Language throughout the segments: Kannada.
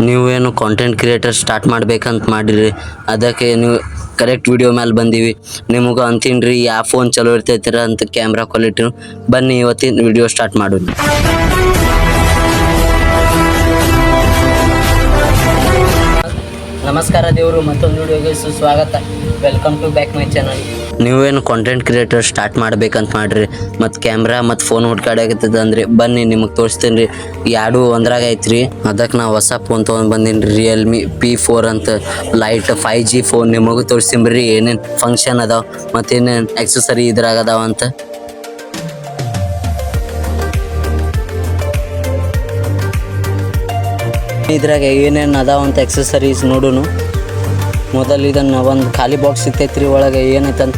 ನೀವೇನು ಕಾಂಟೆಂಟ್ ಕ್ರಿಯೇಟರ್ ಸ್ಟಾರ್ಟ್ ಮಾಡ್ಬೇಕಂತ ಮಾಡಿರಿ, ಅದಕ್ಕೆ ನೀವು ಕರೆಕ್ಟ್ ವಿಡಿಯೋ ಮೇಲೆ ಬಂದೀವಿ. ನಿಮಗೆ ಅಂತೀನಿ ರೀ ಯಾವ ಫೋನ್ ಚಲೋ ಇರ್ತೈತಿರ ಅಂತ ಕ್ಯಾಮ್ರಾ ಕ್ವಾಲಿಟಿ. ಬನ್ನಿ ಇವತ್ತಿನ ವಿಡಿಯೋ ಸ್ಟಾರ್ಟ್ ಮಾಡೋಣ. ನಮಸ್ಕಾರ ದೇವರು, ಮತ್ತೊಂದು ವಿಡಿಯೋಗೆ ಸುಸ್ವಾಗತ. Welcome to back my channel. ನೀವೇನು ಕಾಂಟೆಂಟ್ ಕ್ರಿಯೇಟರ್ ಸ್ಟಾರ್ಟ್ ಮಾಡ್ಬೇಕಂತ ಮಾಡಿರಿ, ಮತ್ತು ಕ್ಯಾಮ್ರಾ ಮತ್ತು ಫೋನ್ ಹುಡ್ಕಾಡಾಗತ್ತದ ಅಂದ್ರೆ ಬನ್ನಿ ನಿಮಗೆ ತೋರಿಸ್ತೀನಿ ರೀ. ಎರಡು ಒಂದ್ರಾಗ ಐತ್ರಿ. ಅದಕ್ಕೆ ನಾವು ಹೊಸ ಫೋನ್ ತೊಗೊಂಡು ಬಂದೀನಿ ರೀ, ರಿಯಲ್ಮಿ P4 ಅಂತ ಲೈಟ್ 5G ಫೋನ್. ನಿಮಗೂ ತೋರಿಸ್ತೀನಿ ರೀ ಏನೇನು ಫಂಕ್ಷನ್ ಅದಾವ ಮತ್ತು ಏನೇನು ಎಕ್ಸಸರಿ ಇದ್ರಾಗ ಅದಾವ ಅಂತ. ಇದ್ರಾಗ ಏನೇನು ಅದಾವ ಅಂತ ಎಕ್ಸಸರೀಸ್ ನೋಡೋಣ. ಮೊದಲು ಇದನ್ನು ಒಂದು ಖಾಲಿ ಬಾಕ್ಸ್ ಸಿಗ್ತೈತೆ ರೀ, ಒಳಗೆ ಏನೈತೆ ಅಂತ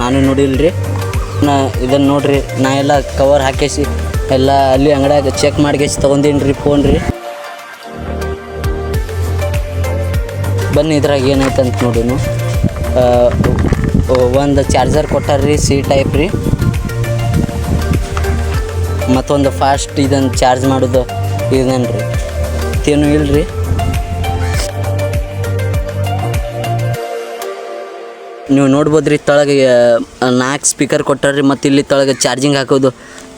ನಾನು ನೋಡಿಲ್ರಿ. ಇದನ್ನು ನೋಡ್ರಿ, ನಾ ಎಲ್ಲ ಕವರ್ ಹಾಕೇಸಿ ಎಲ್ಲ ಅಲ್ಲಿ ಅಂಗಡಿಯಾಗ ಚೆಕ್ ಮಾಡ್ಕೇಸಿ ತೊಗೊಂಡೀನಿ ರೀ ಫೋನ್ ರೀ. ಬನ್ನಿ ಇದ್ರಾಗ ಏನೈತೆ ಅಂತ ನೋಡೋಣ. ಒಂದು ಚಾರ್ಜರ್ ಕೊಟ್ಟಾರ್ರಿ, C ಟೈಪ್ ರೀ. ಮತ್ತೊಂದು ಫಾಸ್ಟ್ ಇದನ್ನು ಚಾರ್ಜ್ ಮಾಡೋದು ಇದೇನು ರೀ, ಮತ್ತೇನು ಇಲ್ರಿ. ನೀವು ನೋಡ್ಬೋದ್ರಿ, ತಳಗೆ 4 ಸ್ಪೀಕರ್ ಕೊಟ್ಟಾರ್ರಿ. ಮತ್ತು ಇಲ್ಲಿ ತಳಗೆ ಚಾರ್ಜಿಂಗ್ ಹಾಕೋದು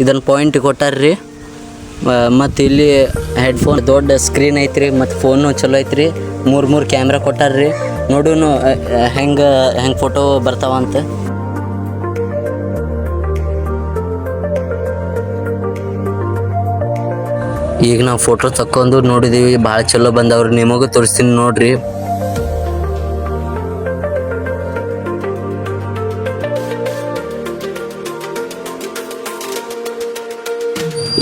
ಇದನ್ನು ಪಾಯಿಂಟ್ ಕೊಟ್ಟಾರ್ರಿ. ಮತ್ತು ಇಲ್ಲಿ ಹೆಡ್ಫೋನ್ ದೊಡ್ಡ ಸ್ಕ್ರೀನ್ ಐತ್ರಿ, ಮತ್ತು ಫೋನು ಚಲೋ ಐತ್ರಿ. 3 ಕ್ಯಾಮ್ರಾ ಕೊಟ್ಟಾರ್ರಿ. ನೋಡೋನು ಹೆಂಗೆ ಫೋಟೋ ಬರ್ತಾವ ಅಂತ. ಈಗ ನಾವು ಫೋಟೋ ತಕ್ಕೊಂಡು ನೋಡಿದ್ದೀವಿ, ಭಾಳ ಚಲೋ ಬಂದವ್ರಿ. ನಿಮಗೂ ತೋರಿಸ್ತೀನಿ ನೋಡ್ರಿ.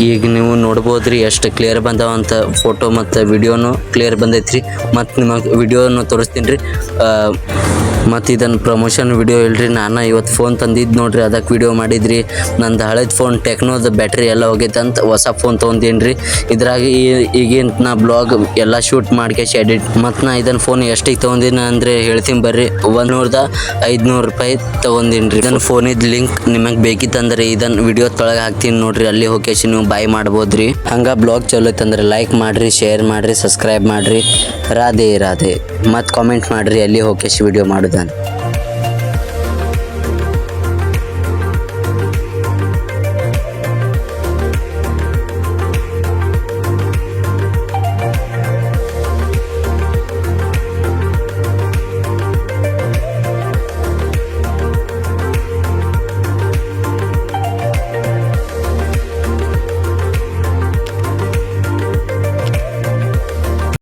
ಈಗ ನೀವು ನೋಡ್ಬೋದ್ರಿ ಎಷ್ಟು ಕ್ಲಿಯರ್ ಬಂದಾವ ಅಂತ. ಫೋಟೋ ಮತ್ತು ವಿಡಿಯೋನು ಕ್ಲಿಯರ್ ಬಂದೈತ್ರಿ. ಮತ್ತು ನಿಮಗೆ ವಿಡಿಯೋನು ತೋರಿಸ್ತೀನಿ ರೀ. ಮತ್ತು ಇದನ್ನು ಪ್ರಮೋಷನ್ ವಿಡಿಯೋ ಇಲ್ರಿ, ನಾನು ಇವತ್ತು ಫೋನ್ ತಂದಿದ್ದು ನೋಡ್ರಿ, ಅದಕ್ಕೆ ವಿಡಿಯೋ ಮಾಡಿದ್ರಿ. ನಂದು ಹಳೇದು ಫೋನ್ ಟೆಕ್ನೋದ ಬ್ಯಾಟ್ರಿ ಎಲ್ಲ ಹೋಗೈತೆ ಅಂತ ಹೊಸ ಫೋನ್ ತೊಗೊಂತೀನಿ ರೀ. ಇದ್ರಾಗ ಈಗೇನು ನಾ ಬ್ಲಾಗ್ ಎಲ್ಲ ಶೂಟ್ ಮಾಡ್ಕೇಸಿ ಎಡಿಟ್. ಮತ್ತು ನಾ ಇದನ್ನು ಫೋನ್ ಎಷ್ಟಿಗೆ ತೊಗೊಂಡಿನ ಅಂದರೆ ಹೇಳ್ತೀನಿ ಬರ್ರಿ. 1,500 ರೂಪಾಯಿ ತೊಗೊಂಡೀನಿ ರೀ. ಇದನ್ನು ಫೋನಿದ್ದು ಲಿಂಕ್ ನಿಮಗೆ ಬೇಕಿತ್ತಂದ್ರೆ ಇದನ್ನು ವಿಡಿಯೋ ತೊಳಗೆ ಹಾಕ್ತೀನಿ ನೋಡ್ರಿ, ಅಲ್ಲಿ ಹೋಗೇಸಿ ನೀವು ಬಾಯ್ ಮಾಡ್ಬೋದ್ರಿ. ಹಂಗೆ ಬ್ಲಾಗ್ ಚಲೋ ಐತಂದ್ರೆ ಲೈಕ್ ಮಾಡಿರಿ, ಶೇರ್ ಮಾಡಿರಿ, ಸಬ್ಸ್ಕ್ರೈಬ್ ಮಾಡಿರಿ. ರಾಧೆ ರಾಧೆ. ಮತ್ತು ಕಾಮೆಂಟ್ ಮಾಡಿರಿ ಅಲ್ಲಿ ಹೋಗೇಸಿ ವಿಡಿಯೋ ಮಾಡೋದನ್ನು.